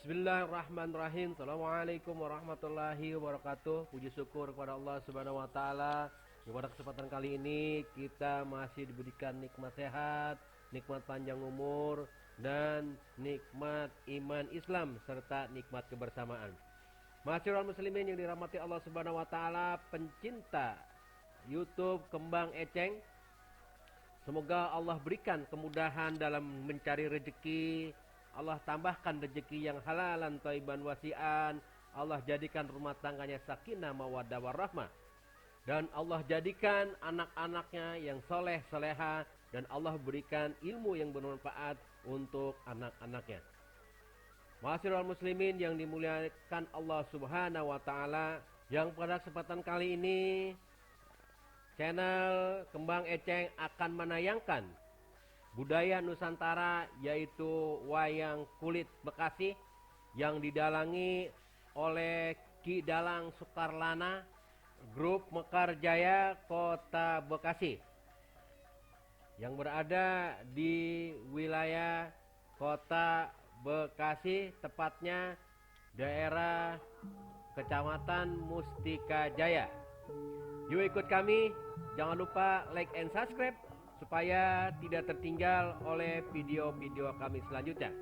Bismillahirrahmanirrahim. Assalamualaikum warahmatullahi wabarakatuh. Puji syukur kepada Allah Subhanahu wa taala. Pada kesempatan kali ini kita masih diberikan nikmat sehat, nikmat panjang umur, dan nikmat iman Islam serta nikmat kebersamaan. Masyaallah muslimin yang dirahmati Allah Subhanahu wa taala, pencinta YouTube Kembang Eceng, semoga Allah berikan kemudahan dalam mencari rezeki. Allah tambahkan rezeki yang halalan thayyiban wasi'an. Allah jadikan rumah tangganya sakinah mawaddah warahmah. Dan Allah jadikan anak-anaknya yang soleh soleha. Dan Allah berikan ilmu yang bermanfaat untuk anak-anaknya. Ma'asyiral muslimin yang dimuliakan Allah Subhanahu wa taala, yang pada kesempatan kali ini channel Kembang Eceng akan menayangkan budaya Nusantara, yaitu wayang kulit Bekasi yang didalangi oleh Ki Dalang Sukarlana, Grup Mekarjaya Kota Bekasi, yang berada di wilayah Kota Bekasi, tepatnya daerah Kecamatan Mustika Jaya. Yuk ikut kami, jangan lupa like and subscribe supaya tidak tertinggal oleh video-video kami selanjutnya.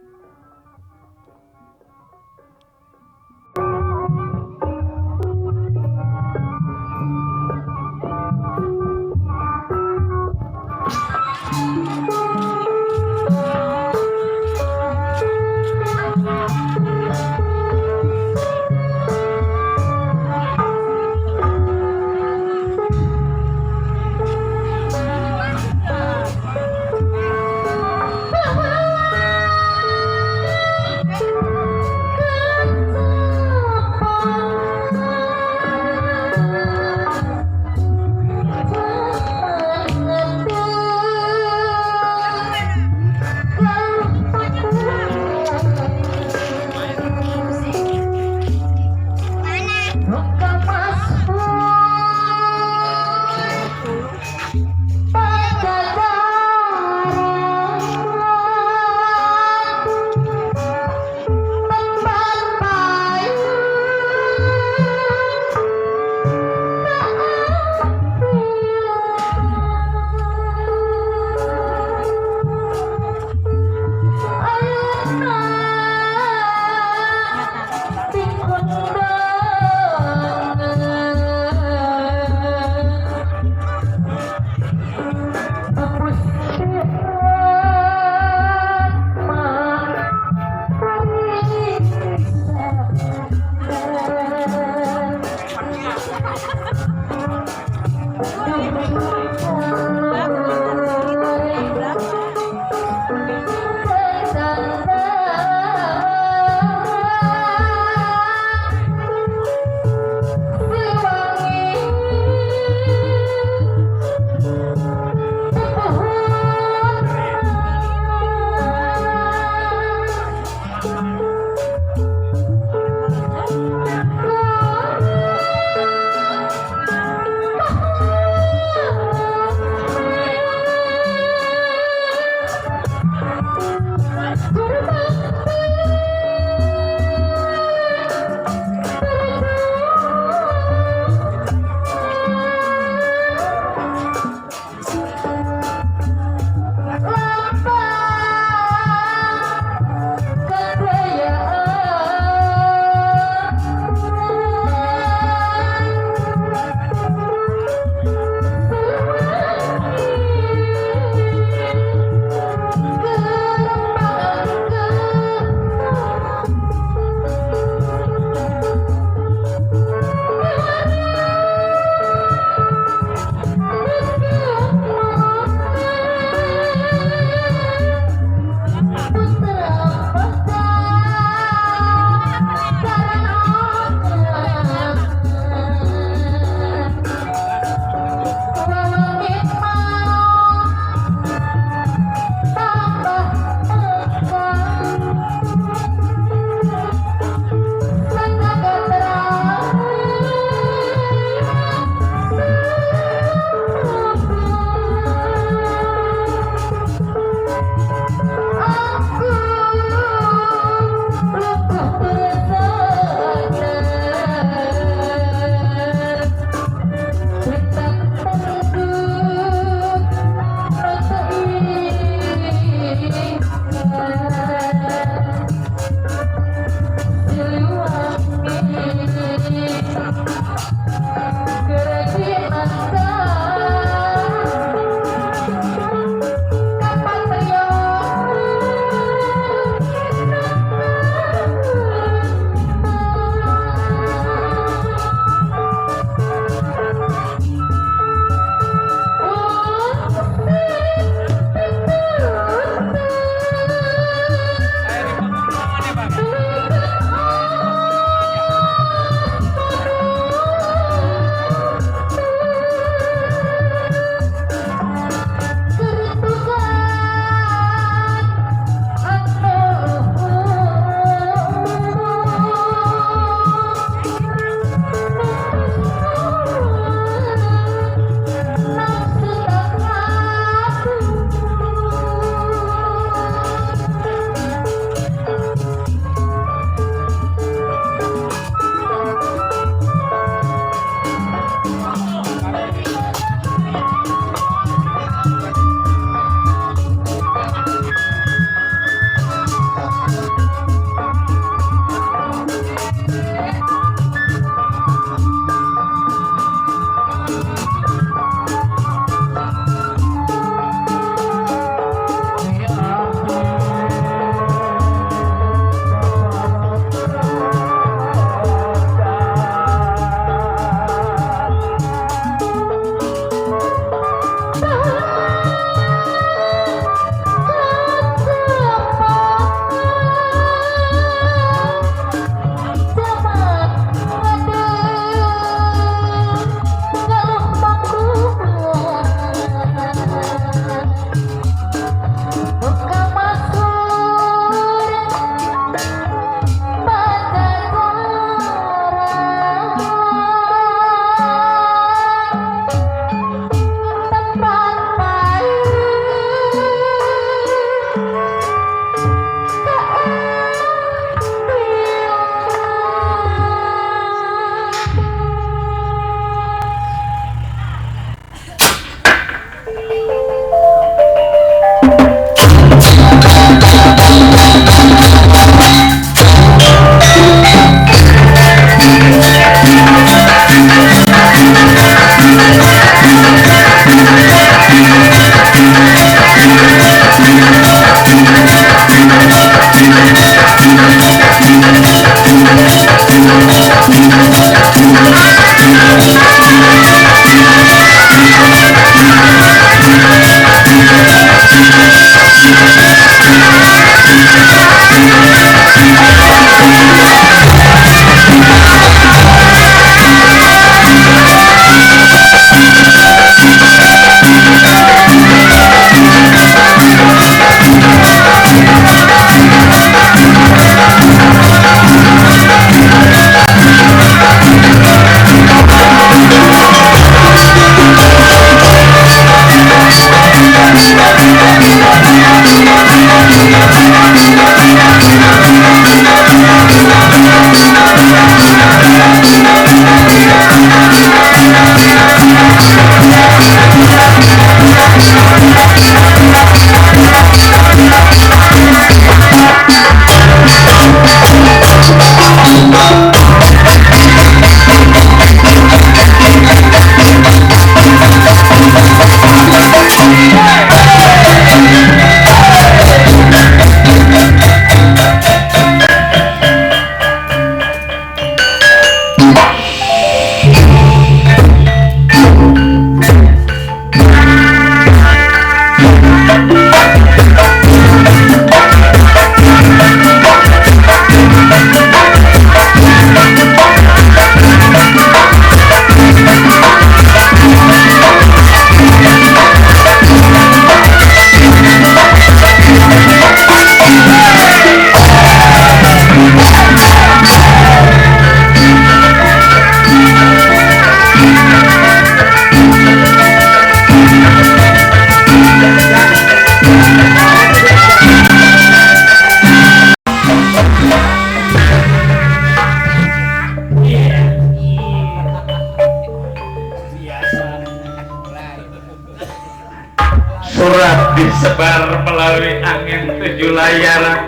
disebar melalui angin 7 layar.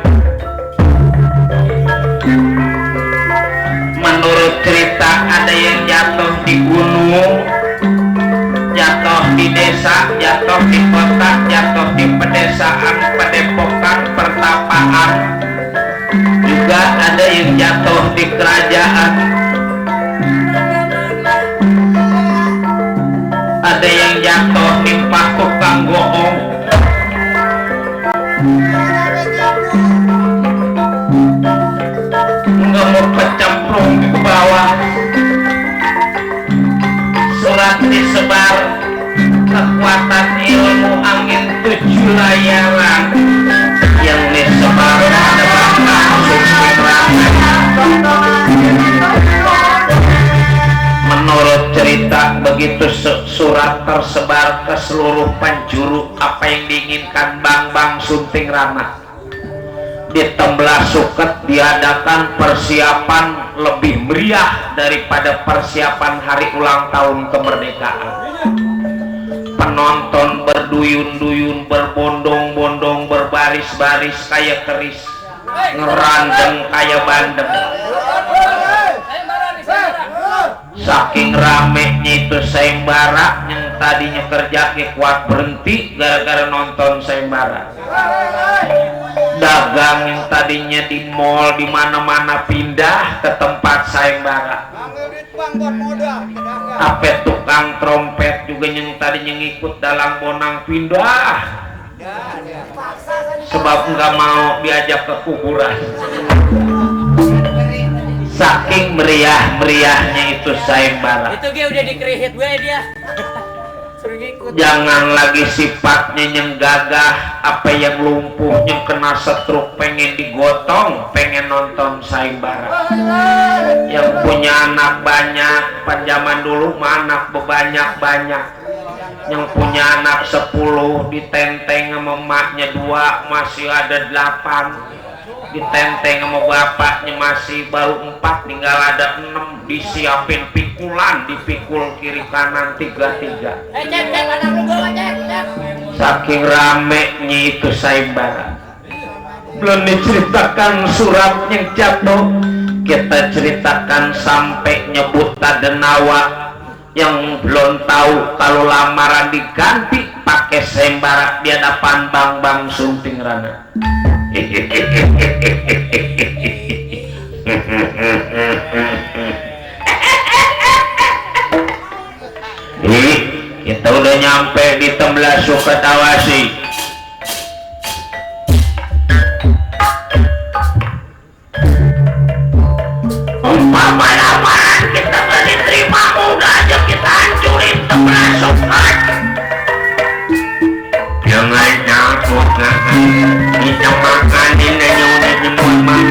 Menurut cerita ada yang jatuh di gunung, jatuh di desa, jatuh di kota, jatuh di pedesaan, padepokan, pertapaan. Juga ada yang jatuh di kerajaan. Ada yang jatuh nimpah tukang goong. Nggak mau kecemplung di bawah. Surat disebar, kekuatan ilmu angin 7 layaran yang disebar pada bangsa menurut cerita begitu surat tersebar ke seluruh penjuru apa yang diinginkan Bang Sunting Rana di Temblah Suket diadakan persiapan lebih meriah daripada persiapan hari ulang tahun kemerdekaan. Penonton berduyun-duyun, berbondong-bondong, berbaris-baris kayak keris, ngerandeng kayak bandeng. Saking ramenya itu sayembara yang tadinya kerja kuat berhenti gara-gara nonton sayembara. Dagang yang tadinya di mall di mana-mana pindah ke tempat sayembara. Apa tukang trompet juga yang tadinya ngikut dalam bonang pindah. Sebab nggak mau diajak ke kuburan. Saking meriahnya itu sayembara. Itu dia udah dikerihit gue dia. Jangan lagi sifatnya yang gagah, apa yang lumpuh, yang kena stroke pengen digotong, pengen nonton sayembara. Yang punya anak banyak, panjaman dulu mah anak bebanyak-banyak. Yang punya anak 10 ditenteng sama emaknya 2, masih ada 8. Ditenteng sama bapaknya masih baru 4, tinggal ada 6, disiapin pikulan, dipikul kiri kanan 3-3. Saking ramenya itu sayembara. Belum diceritakan surat yang jatuh, kita ceritakan sampai nyebut Tadenawa yang belum tahu kalau lamaran diganti pakai sayembara di hadapan Bang Sunting Rana. Kita udah nyampe di Temblah Suket Awasi. Umpama lamaran kita gak diterima, udah aja kita hancurin Temblah Suket. Jangan takut, kita makanin aja udah semua.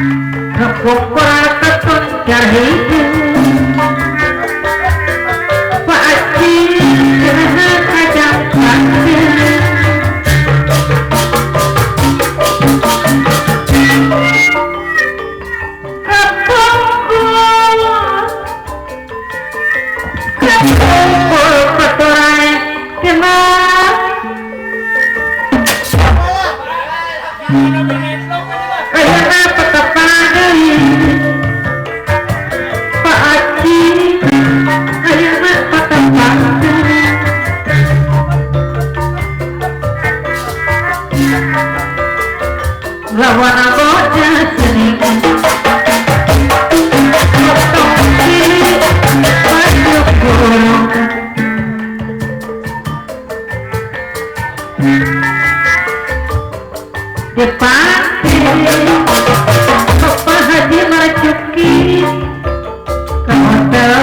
Kepukul ketuncar hidup Pak Haji Gerhak ajak panggil Kepukul keturai kenal Ayeuna petepadeui Pak Haji ayeuna petepadeui lawan bocah cening potong kiri baju kurung di pantai Pak Haji Marjuki ke hotel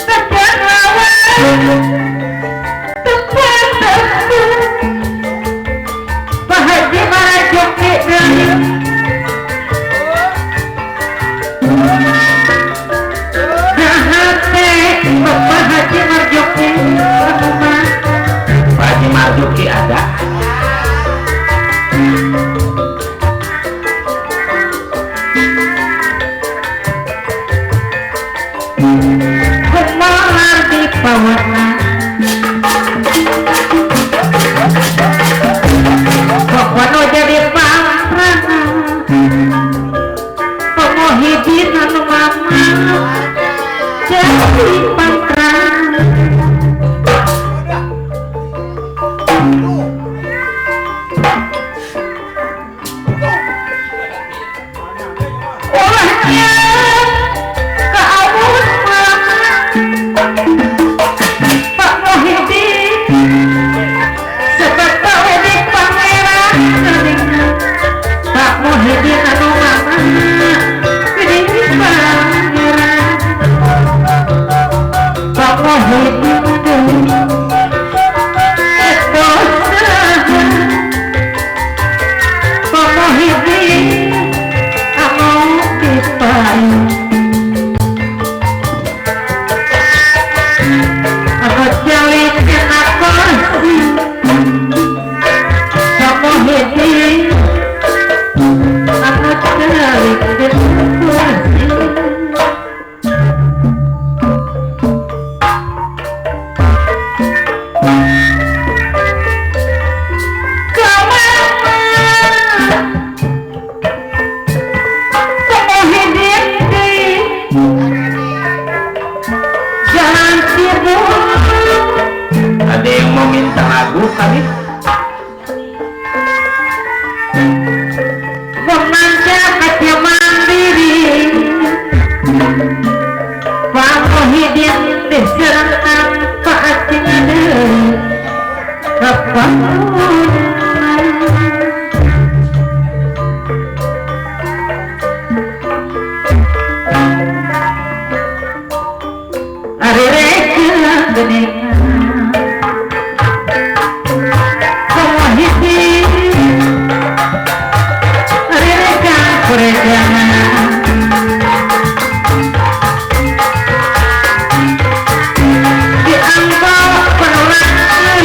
Tekan lawan tempat Pak Haji Marjuki dari Bapak Haji Marjuki Pak Haji Marjuki ada Kumahar di pawana Pokoknya jadi pangkrana Pemuhidin anu mama jadi pangkrana Olahnya ke awun mama Pak Muhyiddin sebab di pangeran Pak Muhyiddin anu mama di pangeran Pak Muhyiddin itu Pak Muhyiddin anu dipayu anu jalin kena kursi Pak Muhyiddin anu jalin kena kursi ada yang mau minta lagu kali Memanja kaca mandiri Pak Muhyiddin diserang Pak Haji Dewi kebangunan Ari reka geningan Pak Muhyiddin Ari reka kurejangan dianggap penolakan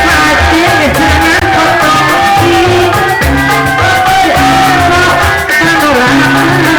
Haji misalnya kotoki dianggap penolakan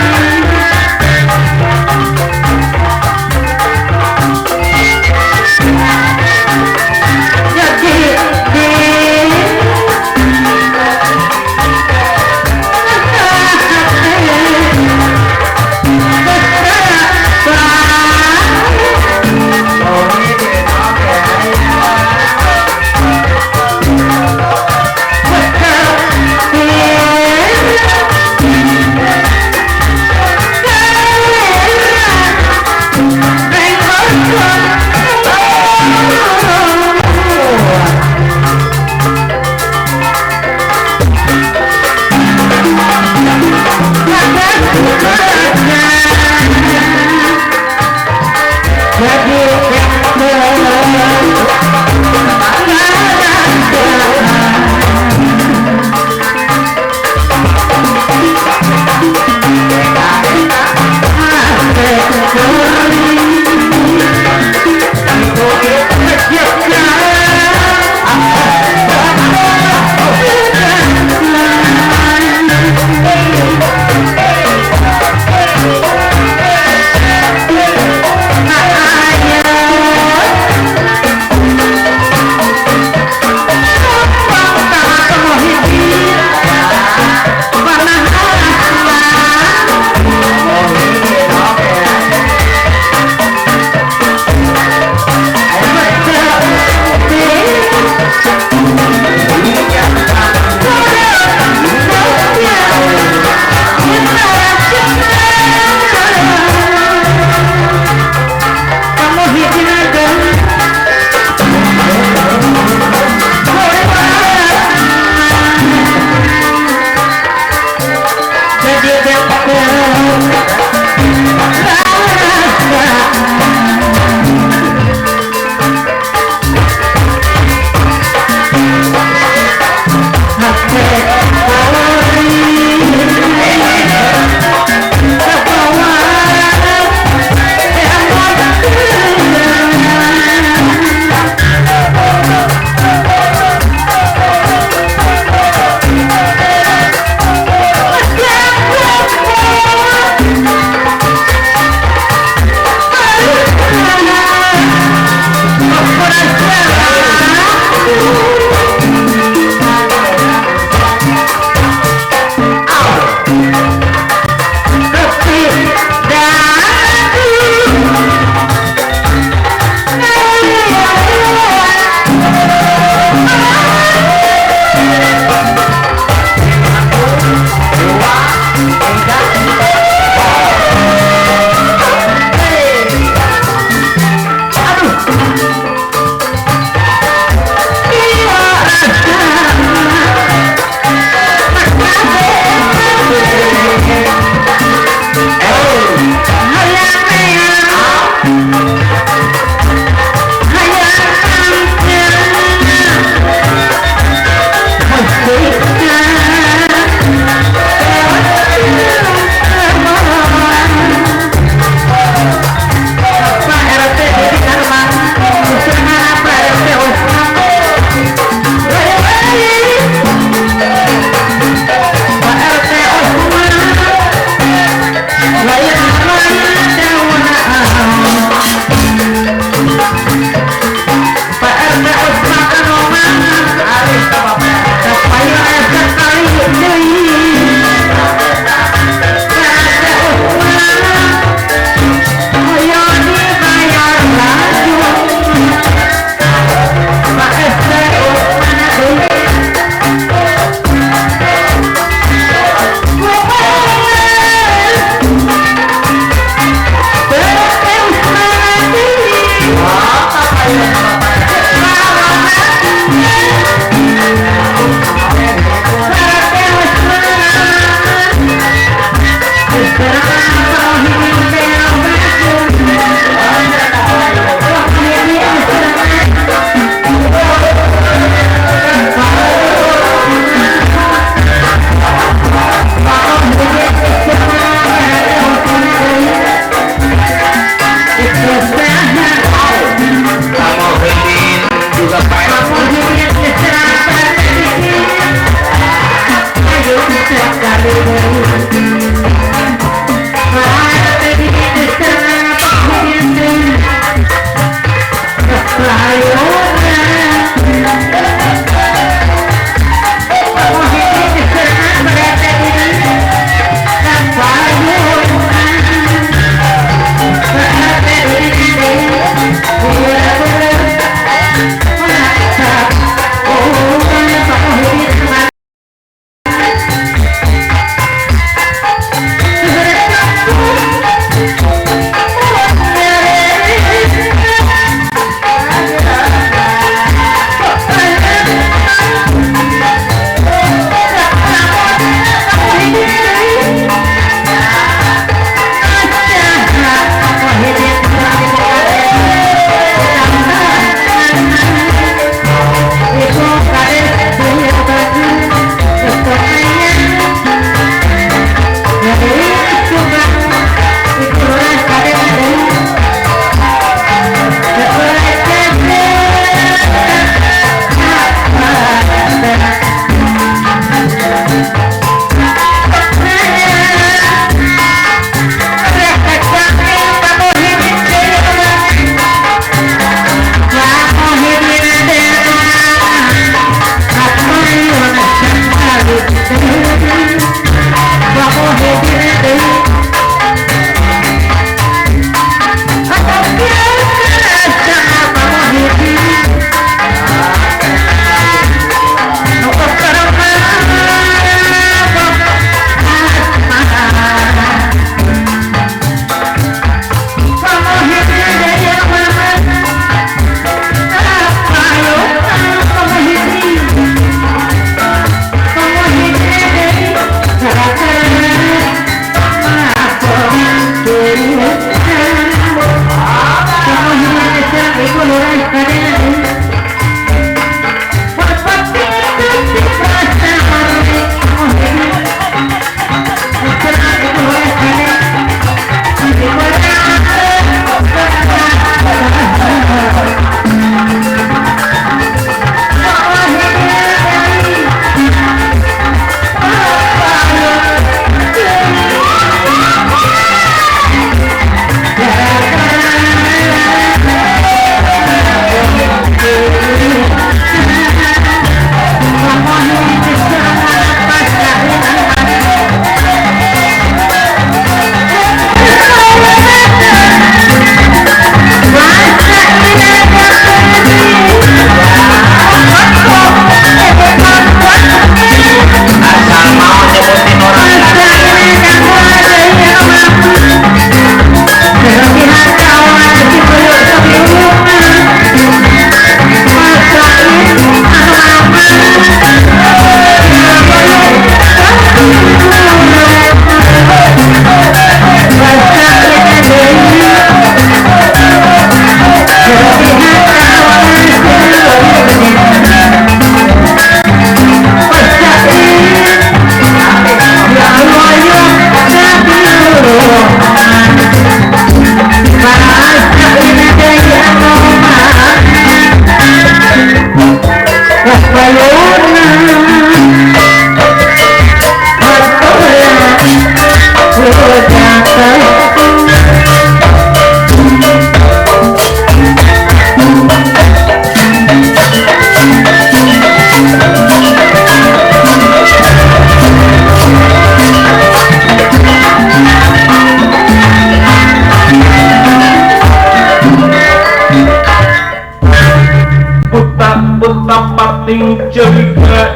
pating curiga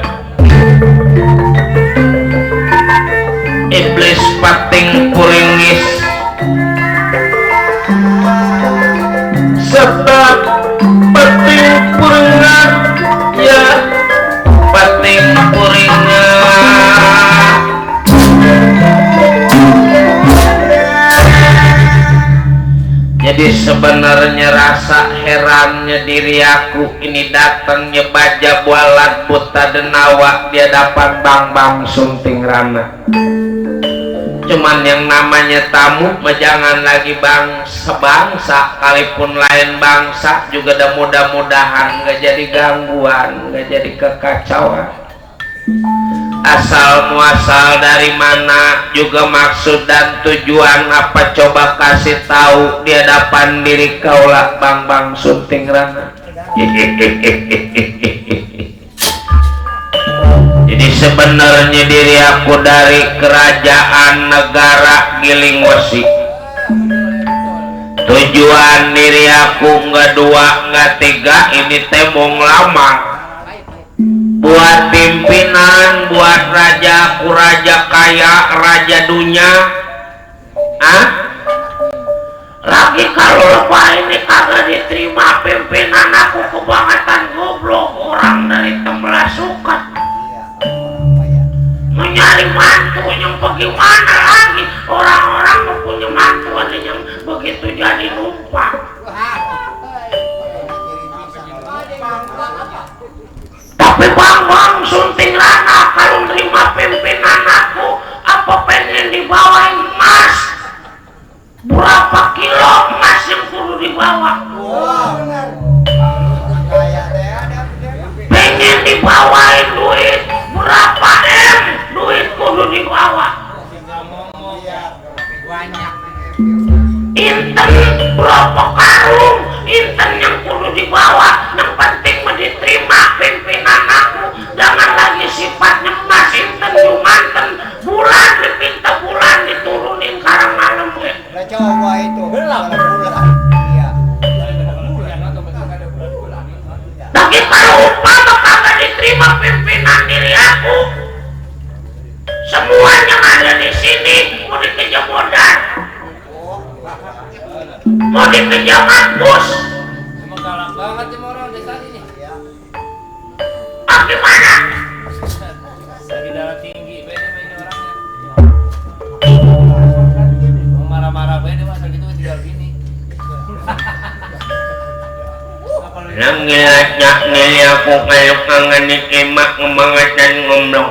iblis pating puringis sebab pating puringat ya pating puringat jadi sebenarnya rasa herannya diri aku ini datangnya baja bualat buta denawa di hadapan Bang Sunting Rana. Cuman yang namanya tamu jangan lagi bangsa kalipun lain bangsa juga dah mudah-mudahan gak jadi gangguan, gak jadi kekacauan. Asal muasal dari mana juga maksud dan tujuan apa coba kasih tahu di hadapan diri kaulah Bang Sunting Rana. Jadi sebenarnya diri aku dari kerajaan negara Gilingwesi. Tujuan diri aku nggak dua nggak tiga ini temong lama buat pimpinan, buat raja, raja kaya, raja dunia. Lagi kalau lepas ini kagak diterima pimpinan aku kebangetan goblok orang dari Temlasukat. Mencari mantu yang bagaimana lagi orang-orang mempunyai mantu ada yang begitu jadi numpang. Tapi Bang Sunting Rana kalau terima pimpinan aku apa pengen dibawain emas berapa kilo emas yang kudu dibawa pengen dibawain duit berapa M duit kudu dibawa inten berapa karung inten yang kudu dibawa yang penting diterima pimpinan aku jangan lagi sifatnya emas inten jumanten bulan dipinta bulan diturunin karang malam coba itu bulan iya tapi kalau umpama kagak diterima pimpinan diri aku semuanya ada di sini mau dikejar modal mau dikejar mampus Emang galak banget ya orang desa ini. gimana Lagi darah tinggi, beda ini orangnya. Marah-marah beda masa gitu tinggal gini. nang ngilak aku kayo kangen ni kimak ngemangat dan ngomong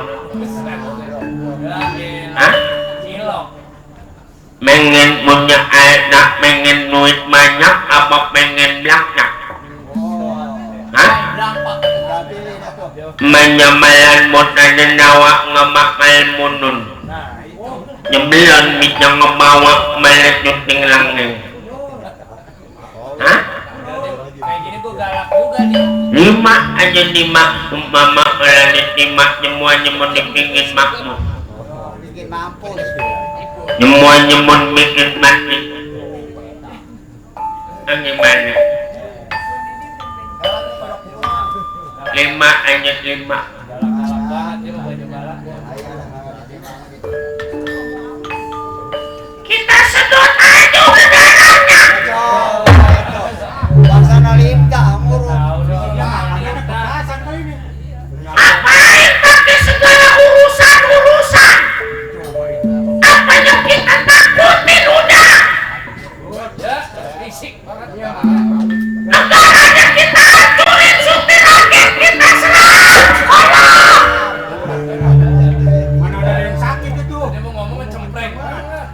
Cilok. pengen punya anak pengen duit banyak apa pengen belakang menyamalan modal nawa ngemakal munun nyembilan mitnya ngebawa malah nyuting langeng Kayak gini tuh galak juga nih. 5 aja 5 umpama planet 5 semuanya mau dipingin makmur bikin mampus semuanya mau bikin mati gimana 5 aja 5 Galak-galak banget dia baju galak. kita sedot aja udaranya Laksana Linda ngurung Tahu dong. ngapain pakai segala urusan apa yang kita takutin udah Ya, fisik banget. negaranya kita aturin supir rakyat kita serang mana ada yang sakit itu Dia mau ngomong cempreng banget.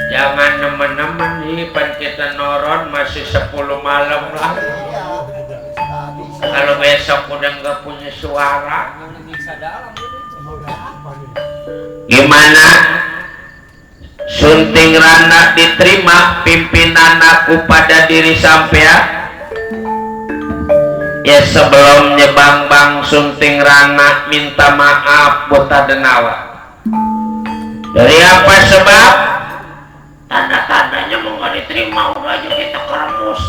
jangan teman-teman nih pan kita noron masih 10 malam lah kalau besok udah nggak punya suara Nyiksa dalam gitu. gimana Sunting Rana diterima pimpinan aku pada diri sampean ya sebelumnya Bang Sunting Rana minta maaf buta denawa dari apa sebab tanda-tandanya mau nggak diterima udah aja kita keremus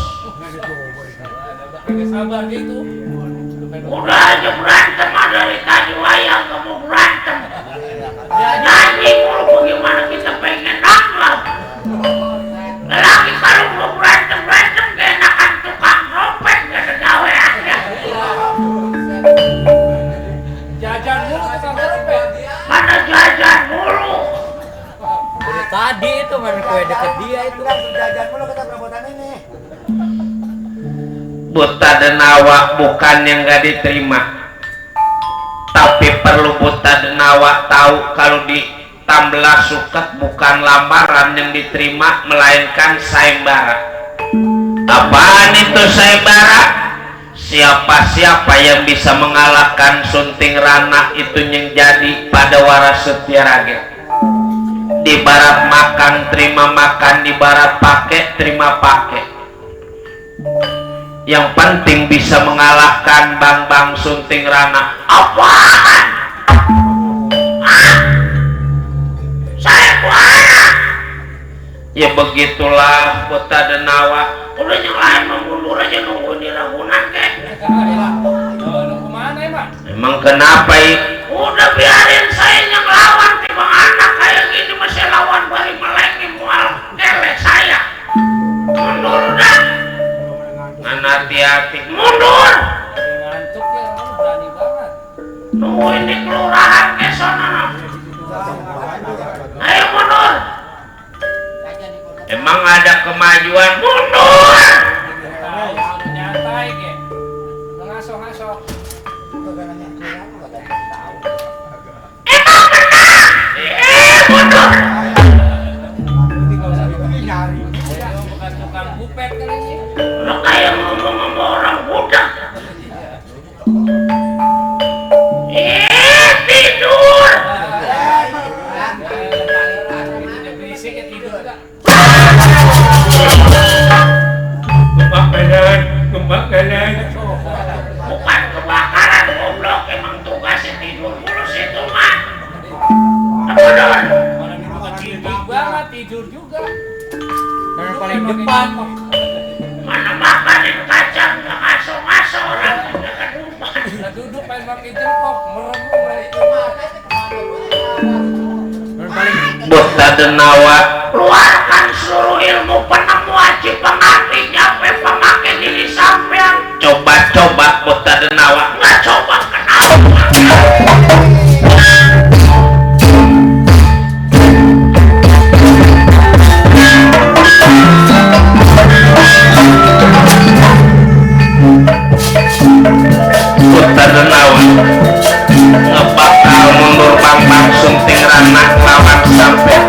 Gak sabar gitu. Udah aja berantem dari tadi wayang kamu berantem. Nyanyi mulu bagaimana kita pengen akrab. Lagi kalau mau berantem keenakan tukang ropek gak ada gaweannya. Jajan mulu tukang ropek. Mana jajan mulu. Tadi itu main kue deket dia itu. Jajan mulu kita perabotan ini. Buta denawa bukan yang gak diterima, tapi perlu buta denawa tahu kalau di tamblah suket bukan lamaran yang diterima melainkan sayembara. Apaan itu sayembara? Siapa-siapa yang bisa mengalahkan Sunting Rana itu yang jadi pada waras Setyarage. Di barat makan terima makan, di barat pakai terima pakai. Yang penting bisa mengalahkan Bang Sunting Rana. Apaan? Saya buaya. Ya begitulah Buta Denawa. Udah yang lain mundur aja nunggu di Ragunan kek. Nunggu mana emang? Emang kenapa udah biarin saya yang lawan. Timbang anak kayak gini masih lawan bari melengin mual kelek saya. Mundur dah. Hati-hati, mundur. Ngantuk ya, kamu berani banget. Nungguin di kelurahan ke sana. Ayo mundur. Emang ada kemajuan, mundur. Nyantai ke, ngaso-ngaso. Emang menang. Mundur. Bukan tukang bupet kali ini. Lo kayak ngomong sama orang budak. Tidur. Udah berisik ya tidur gak? Kebakaran. Bukan kebakaran, goblok. Emang tugasnya tidur mulu situ mah. Mundur. Orang itu bukan tidur banget, tidur juga. Yang paling depan. Mana makanin kacang gak ngaso-ngaso orang Udah duduk pengen pakai jengkok, merem. Buta Denawa, keluarkan seluruh ilmu penemu aji pengerti sampai pemakai diri sampean. Coba-coba Buta Denawa, nggak coba kenapa? Buta Denawa ngebakal mundur Bang Sunting Rana lawan sampai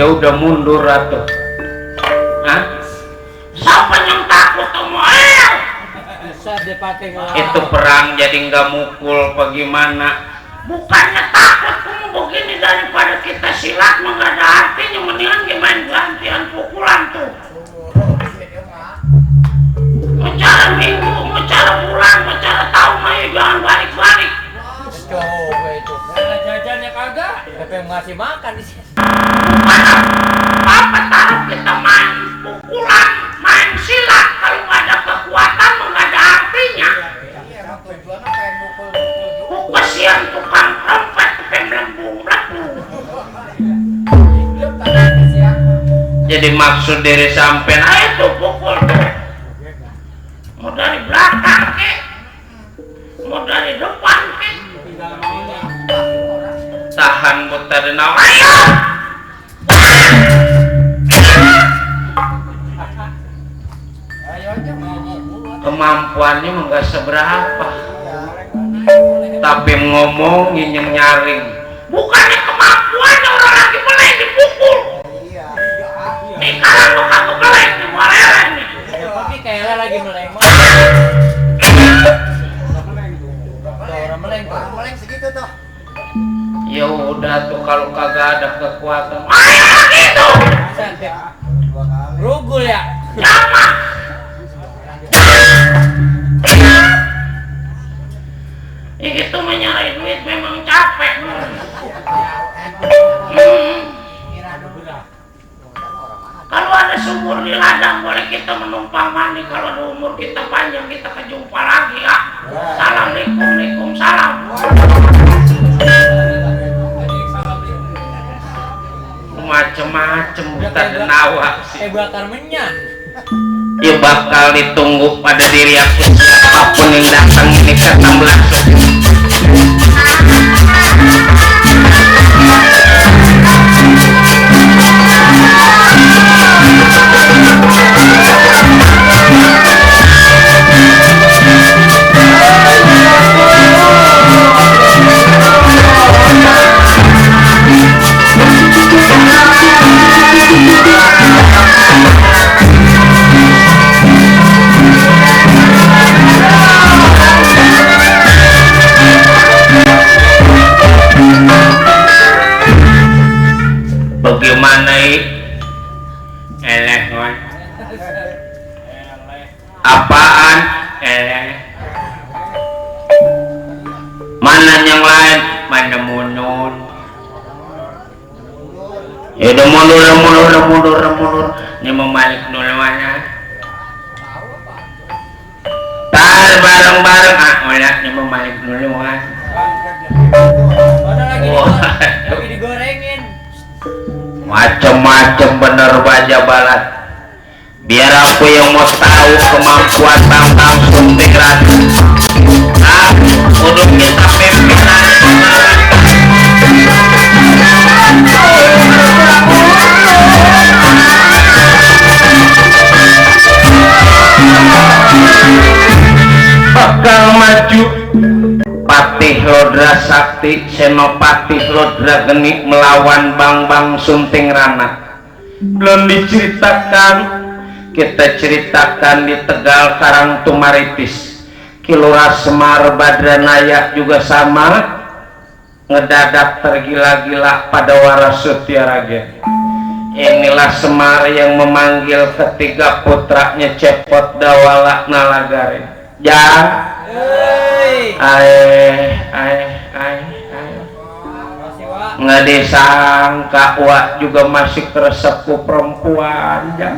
Ya udah mundur atuh. Hah? Siapa yang takut sama itu perang jadi nggak mukul bagaimana? Bukannya takut kamu begini, daripada kita silat mah nggak ada artinya, mendingan gimana gantian pukulan tuh. Mau cara minggu, mau cara bulan, mau cara tahun, ayo jangan balik-balik. Coba itu. Karena jajannya kagak. Siapa yang ngasih makan di sini? Mana? Apa taruh kita main pukulan, main silat, kalau nggak ada kekuatan mah nggak ada artinya. Kasihan tukang trompet pengen melembung-melembung. Jadi maksud diri sampean ayo tuh pukul tuh. Mau dari belakang kek, mau dari depan kek. Tahan buta denau, ayo. Kemampuannya enggak seberapa, tapi ngomong yang nyaring. Bukannya kemampuannya orang lagi meleng dipukul. Nih kalau lu kagak meleng nih meleleh nih. Tapi kayaknya lagi meleng. Orang meleng tuh. Meleng segitu tuh. Ya udah tuh kalau kagak ada kekuatan. Ayo gitu. Rugul ya. Jangan. Ya gitu menyalahi duit memang capek. Kalau ada sumur di ladang boleh kita menumpang mandi. Kalau ada umur kita panjang kita kejumpa lagi ya. Assalamualaikum, salam. Macem-macem kita denawa sih. Bakar menyan. Ya bakal ditunggu pada diri aku, siapapun yang datang ini ke 16. Bagaimana eleh wan? Apaan eleh? Mana yang lain? Mana mundur? Ya udah mundur. Ini memalik dulu mana? Tar bareng-bareng ulah ini memalik dulu kan? Lagi digorengin. Macem-macem bener baja balat. Biar aku yang mau tahu kemampuan Bambang Suntigrat. Udah kita pimpinan. Bakal maju Patih Lodra Sakti Senopati Lodra Geni melawan Bambang Suntingrana. Belum diceritakan, kita ceritakan di Tegal Karang Tumaritis. Kilura Semar Badranaya juga sama, ngedadak tergila-gila pada Warasutya Ragen. Inilah Semar yang memanggil ketiga putranya Cepot Dawala Nalagare. Nggak disangka Wak juga masih keresepu perempuan ya.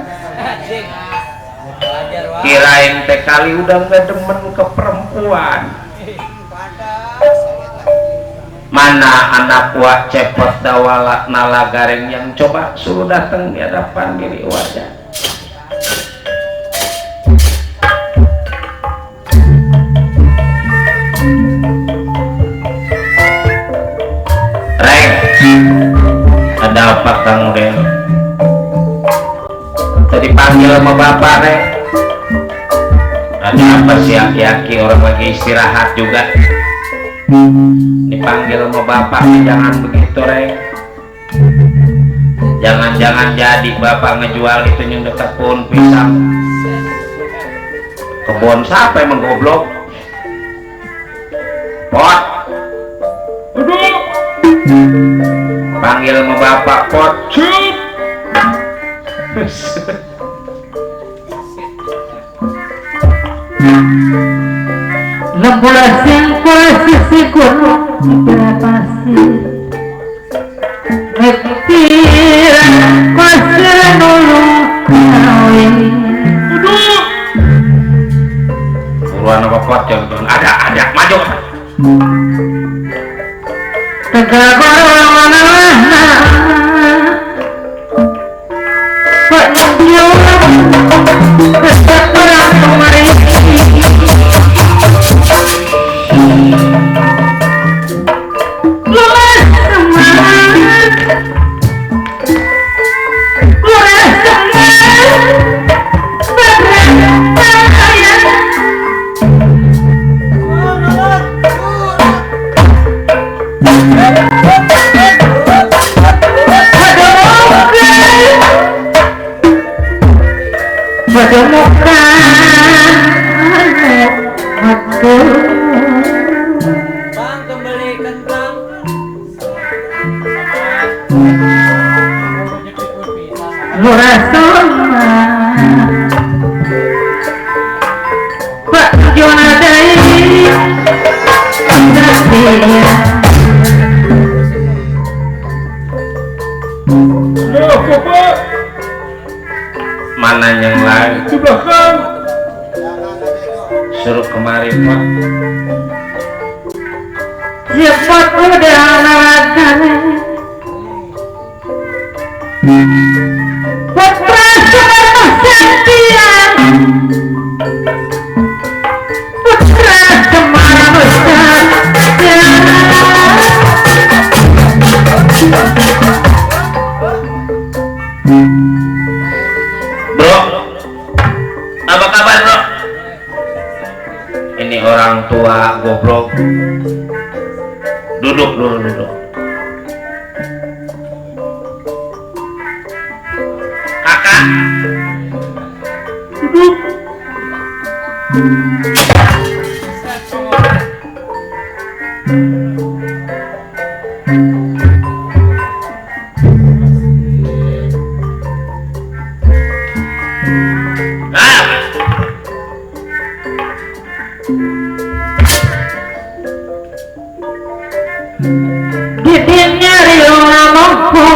Kirain teh kali udah nggak demen ke perempuan. Mana anak Wak Cepot Dawala Nalagareng yang coba suruh datang di hadapan diri wajah. Ada apa Kang Den? Tadi panggil sama bapak Reng. Ada apa sih aki-aki, orang lagi istirahat juga. Dipanggil sama bapak, jangan begitu Reng. Jangan-jangan jadi bapak ngejual itu yang dekat pohon pisang. Kebun siapa emang goblok? Pot, duduk. Panggil sama bapak Pot. Cup. Lembulan singkul sisi gunung pasir Ngepiran pasir nulung kawin Buruan apa Pot jangan ada maju. Tegak mana Pak Nunjuk Tegak perang kemarin Bang, kembali kentang. Pak Jonadai Mana yang lain? Di belakang. Suruh kemari Pot. Cepat udah makan Putra Semana Sentian Putra Semana Sentian Bro, apa kabar bro? Ini orang tua goblok. Duduk dulu. Kakak. Duduk. Didinnya Rila mampu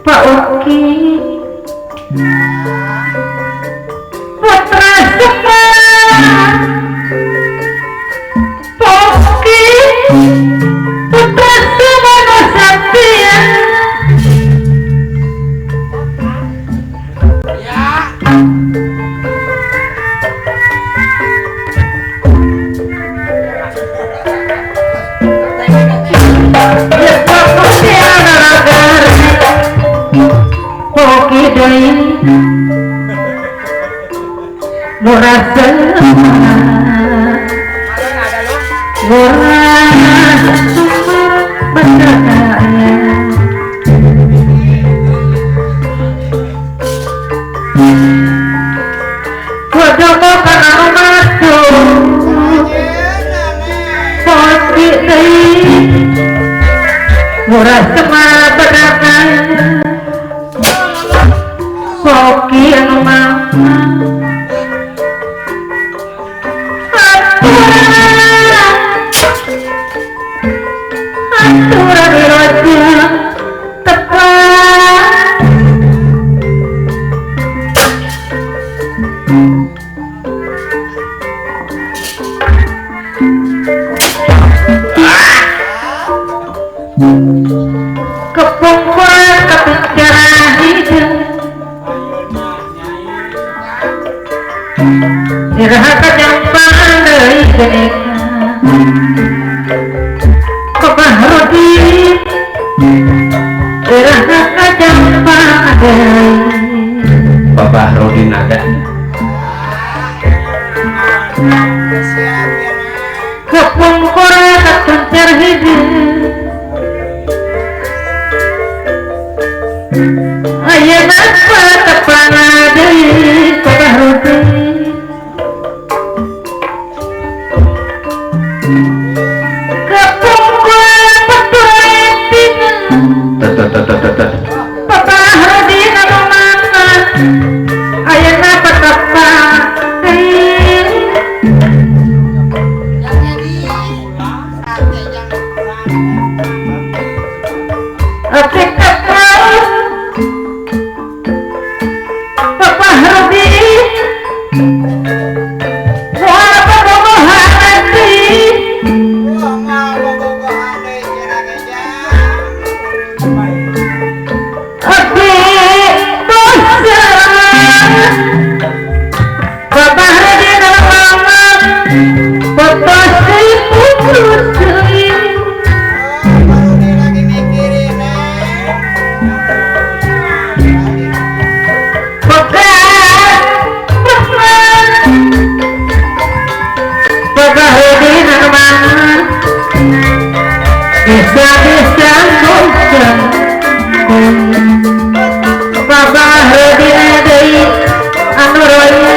Pak Uki Putra Semana Pak Uki Putra Semana Sentian Murah semua pedagang koki anu mama atura diroja tepat kepungkur kepikiran hidup dirahaka jampang dari genika Kebahrudin dirahaka jampang dari Bapak Rodin ada. kepungkur kepikiran hidup Patepana deui Bahrudin Kepungkuan petuetin Bahrudin anu mana ayeuna patapa Oke kakak Bapak Rudi Muara bobogohan nanti Oke dosa Bapak Rudi ngalaman foto si putri bisa-bisa bosan Bapak Rudin deui anu roya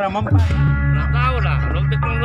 orang mempan. Nggak tahu lah, lo teknologi